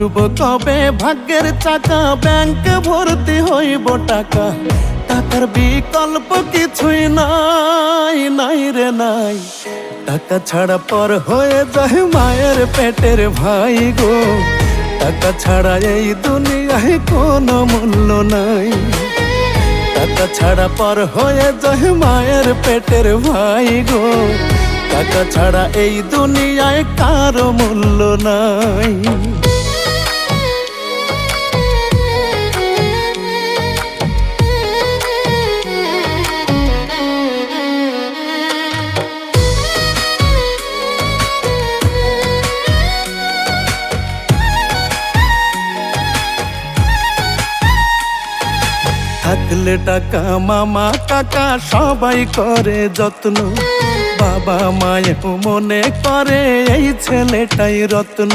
কবে ভাগ্যের চাকা ব্যাংক ভর্তি হইব টাকা, টাকার বিকল্প কিছুই নাই, নাই রে নাই। টাকা ছাড়া পর হয়ে যায় মায়ের পেটের ভাই গো, টাকা ছাড়া এই দুনিয়ায় কোনো মূল্য নাই। টাকা ছাড়া পর হয়ে যায় মায়ের পেটের ভাই গো, টাকা ছাড়া এই দুনিয়ায় কারো মূল্য নাই। থাকলে টাকা মামা কাকা সবাই করে যত্ন, বাবা মায়েও মনে করে এই ছেলেটাই রত্ন।